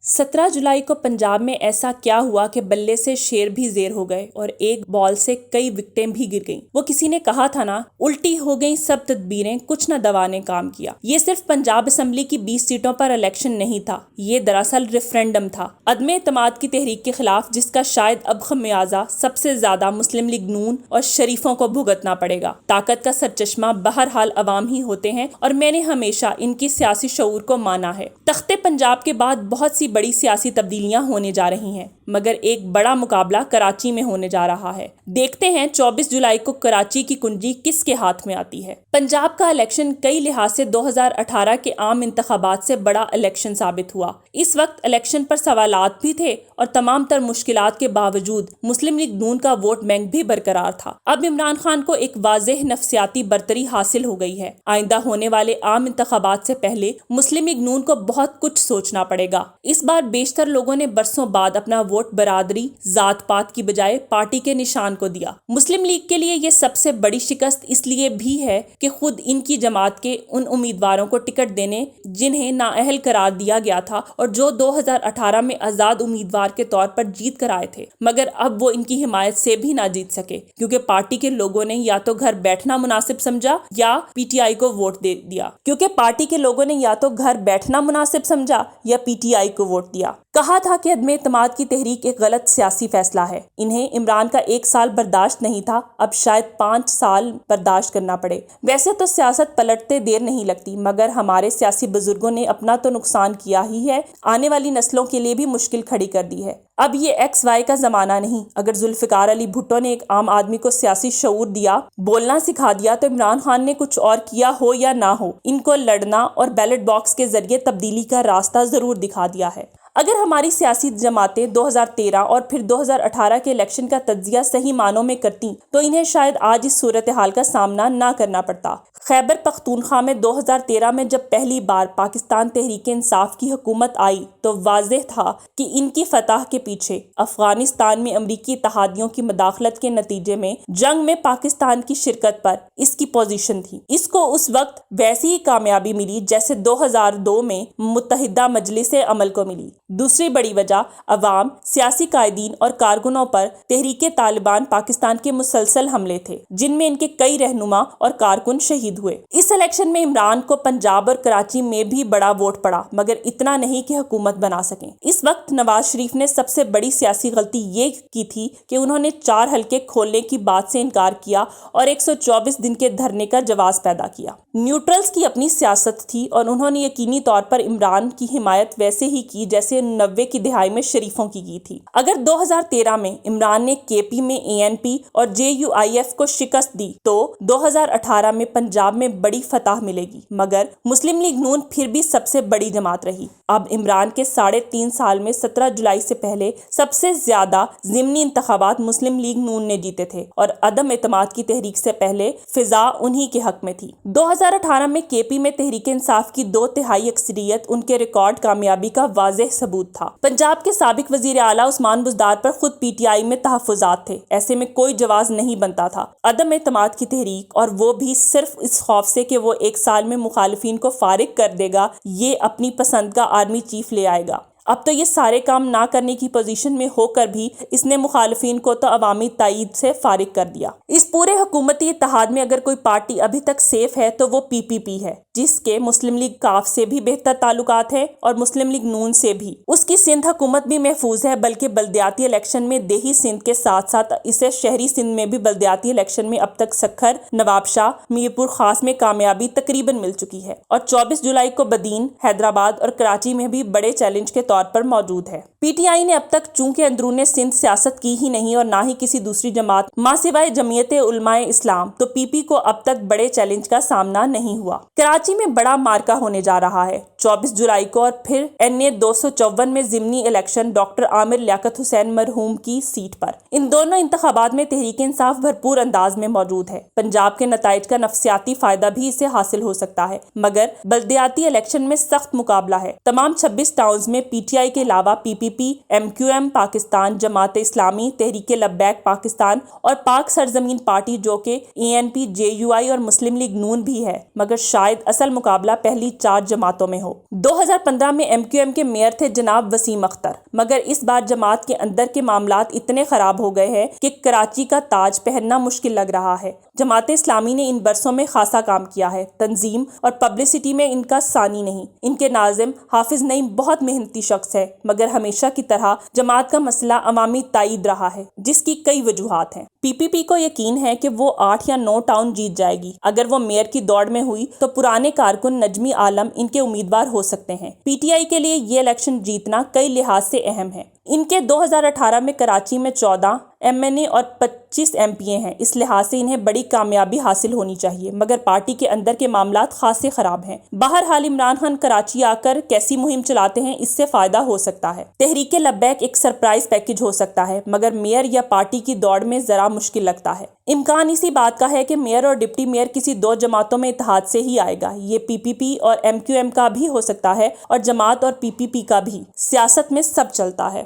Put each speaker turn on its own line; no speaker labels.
17 जुलाई को पंजाब में ऐसा क्या हुआ कि बल्ले से शेर भी जेर हो गए और एक बॉल से कई विकेटें भी गिर गईं। वो किसी ने कहा था ना, उल्टी हो गई सब तदबीरें, कुछ न दवा ने काम किया। ये सिर्फ पंजाब असेंबली की 20 सीटों पर इलेक्शन नहीं था, ये दरअसल रेफरेंडम था अदम एतमाद की तहरीक के खिलाफ, जिसका शायद अब खमियाजा सबसे ज्यादा मुस्लिम लीग नून और शरीफों को भुगतना पड़ेगा। ताकत का सरचश्मा बहरहाल अवाम ही होते हैं और मैंने हमेशा इनकी सियासी शऊर को माना है। तख्ते पंजाब के बाद बहुत सी बड़ी सियासी तब्दीलियां होने जा रही हैं, मगर एक बड़ा मुकाबला कराची में होने जा रहा है। देखते हैं 24 जुलाई को कराची की कुंजी किसके हाथ में आती है। पंजाब का इलेक्शन कई लिहाज से 2018 के आम इंतखाबात से बड़ा इलेक्शन साबित हुआ। इस वक्त इलेक्शन पर सवालात भी थे और तमाम तर मुश्किलात के बावजूद मुस्लिम लीग नून का वोट बैंक भी बरकरार था। अब इमरान खान को एक वाज़ेह नफ्सियाती बरतरी हासिल हो गई है। आइंदा होने वाले आम इंतखाबात से पहले मुस्लिम लीग नून को बहुत कुछ सोचना पड़ेगा। इस बार बेशतर लोगों ने बरसों बाद अपना वोट बरादरी, जात पात की बजाय पार्टी के निशान को दिया। मुस्लिम लीग के लिए ये सबसे बड़ी शिकस्त इसलिए भी है कि खुद इनकी जमात के उन उम्मीदवारों को टिकट देने जिन्हें नाअहल करार दिया गया था और जो 2018 में आजाद उम्मीदवार के तौर पर जीत कर आए थे, मगर अब वो इनकी हिमायत से भी ना जीत सके, क्योंकि पार्टी के लोगों ने या तो घर बैठना मुनासिब समझा या पीटीआई को वोट दे दिया। को वोट दिया। कहा था कि अदम एतमाद की तहरीक एक गलत सियासी फैसला है। इन्हें इमरान का 1 साल बर्दाश्त नहीं था, अब शायद 5 साल बर्दाश्त करना पड़े। वैसे तो सियासत पलटते देर नहीं लगती, मगर हमारे सियासी बुजुर्गों ने अपना तो नुकसान किया ही है, आने वाली नस्लों के लिए भी मुश्किल खड़ी कर दी है। अब ये XY का जमाना नहीं। अगर जुल्फिकार अली भुट्टो ने एक आम आदमी को सियासी शऊर दिया, बोलना सिखा दिया, तो इमरान खान ने कुछ और किया हो या ना हो, इनको लड़ना और बैलेट बॉक्स के जरिए तब्दीली का रास्ता जरूर दिखा दिया है। अगर हमारी सियासी जमातें 2013 और फिर 2018 के इलेक्शन का तज्जिया सही मानों में करती तो इन्हें शायद आज इस सूरत हाल का सामना ना करना पड़ता। खैबर पख्तूनख्वा में 2013 में जब पहली बार पाकिस्तान तहरीक इंसाफ की हुकूमत आई तो वाज़ेह था कि इनकी फतह के पीछे अफगानिस्तान में अमरीकी इत्तेहादियों की मदाखलत के नतीजे में जंग में पाकिस्तान की शिरकत पर इसकी पोजीशन थी। इसको उस वक्त वैसी ही कामयाबी मिली जैसे 2002 में मुत्तहिदा मजलिस अमल को मिली। दूसरी बड़ी वजह अवाम, सियासी कायदीन और कारकुनों पर तहरीके तालिबान पाकिस्तान के मुसलसल हमले थे, जिनमें इनके कई रहनुमा और कारकुन शहीद हुए। इस इलेक्शन में इमरान को पंजाब और कराची में भी बड़ा वोट पड़ा, मगर इतना नहीं कि हुकूमत बना सकें। इस वक्त नवाज शरीफ ने सबसे बड़ी सियासी गलती ये की थी कि उन्होंने 4 हलके खोलने की बात से इनकार किया और 124 दिन के धरने का जवाब पैदा किया। न्यूट्रल्स की अपनी सियासत थी और उन्होंने यकीनी तौर पर इमरान की हिमायत वैसे ही की जैसे 90 की दिहाई में शरीफों की थी। अगर 2013 में इमरान ने केपी में ANP और JUIF को शिकस्त दी तो 2018 में पंजाब में बड़ी फतह मिलेगी, मगर मुस्लिम लीग नून फिर भी सबसे बड़ी जमात रही। अब इमरान के 3.5 साल में 17 जुलाई से पहले सबसे ज्यादा ज़िमनी इंतखाबात मुस्लिम लीग नून ने जीते थे और अदम एतमाद की तहरीक से पहले फिजा उन्हीं के हक में थी। 2018 में केपी में तहरीक इंसाफ की 2/3 अक्सरियत उनके रिकॉर्ड कामयाबी का वाज़ेह सबूत था। पंजाब के साबिक वजीर आला उस्मान बुज़दार पर खुद PTI में तहफ़्फ़ुज़ात थे। ऐसे में कोई जवाब नहीं बनता था अदम एतमाद की तहरीक, और वो भी सिर्फ इस खौफ से कि वो 1 साल में मुखालिफिन को फारिग कर देगा, ये अपनी पसंद का आर्मी चीफ ले आएगा। अब तो ये सारे काम ना करने की पोजीशन में होकर भी इसने मुखालिफिन को तो अवामी तायीद से फारिग कर दिया। इस पूरे हुकूमती इत्तेहाद में अगर कोई पार्टी अभी तक सेफ है तो वो PPP है, जिसके मुस्लिम लीग काफ से भी बेहतर ताल्लुकात है और मुस्लिम लीग नून से भी। उसकी सिंध हुकूमत भी महफूज है, बल्कि बल्दियाती इलेक्शन में देही सिंध के साथ साथ इसे शहरी सिंध में भी बल्दियाती इलेक्शन में अब तक सखर, नवाबशाह, मीरपुर खास में कामयाबी तकरीबन मिल चुकी है और 24 जुलाई को बदीन, हैदराबाद और कराची में भी बड़े चैलेंज के पर मौजूद है। PTI ने अब तक चूंकि अंदरूने सिंध सियासत की ही नहीं और ना ही किसी दूसरी जमात मां सिवाय जमीयत उलमाए इस्लाम, तो PP को अब तक बड़े चैलेंज का सामना नहीं हुआ। कराची में बड़ा मार्का होने जा रहा है 24 जुलाई को और फिर NA 254 में ज़िमनी इलेक्शन डॉक्टर आमिर लियाकत हुसैन मरहूम की सीट पर। इन दोनों इंतखाबात में तहरीक इंसाफ भरपूर अंदाज में मौजूद है। पंजाब के नताइज का नफ्सियाती फायदा भी इसे हासिल हो सकता है, मगर बल्दियाती इलेक्शन में सख्त मुकाबला है। तमाम 26 टाउन्स में PTI के अलावा PPP, MQM पाकिस्तान, जमात इस्लामी, तहरीक लब्बैक पाकिस्तान और पाक सरजमीन पार्टी जो कि ANP, JUI और मुस्लिम लीग नून भी है, मगर शायद असल मुकाबला पहली 4 जमातों में हो। ہو۔ 2015 میں MQM کے میئر تھے جناب وسیم اختر، مگر اس بار جماعت کے اندر کے معاملات اتنے خراب ہو گئے ہیں کہ کراچی کا تاج پہننا مشکل لگ رہا ہے۔ جماعت اسلامی نے ان برسوں میں خاصا کام کیا ہے، تنظیم اور پبلسٹی میں ان کا ثانی نہیں۔ ان کے ناظم حافظ نعیم بہت محنتی شخص ہے، مگر ہمیشہ کی طرح جماعت کا مسئلہ عوامی تائید رہا ہے، جس کی کئی وجوہات ہیں۔ PPP کو یقین ہے کہ وہ 8 یا 9 ٹاؤن جیت جائے گی۔ اگر وہ میئر کی دوڑ میں ہوئی تو پرانے کارکن نجمی عالم ان کے امیدوار ہو سکتے ہیں۔ PTI کے لیے یہ الیکشن جیتنا کئی لحاظ سے اہم ہے۔ ان کے 2018 میں کراچی میں 14 MNA اور 25 MPA ہیں، اس لحاظ سے انہیں بڑی کامیابی حاصل ہونی چاہیے، مگر پارٹی کے اندر کے معاملات خاصے خراب ہیں۔ بہرحال عمران خان کراچی آ کر کیسی مہم چلاتے ہیں، اس سے فائدہ ہو سکتا ہے۔ تحریک لبیک ایک سرپرائز پیکج ہو سکتا ہے، مگر میئر یا پارٹی کی دوڑ میں ذرا مشکل لگتا ہے۔ امکان اسی بات کا ہے کہ میئر اور ڈپٹی میئر کسی 2 جماعتوں میں اتحاد سے ہی آئے گا۔ یہ PPP اور MQM کا بھی ہو سکتا ہے اور جماعت اور PPP کا بھی۔ سیاست میں سب چلتا ہے۔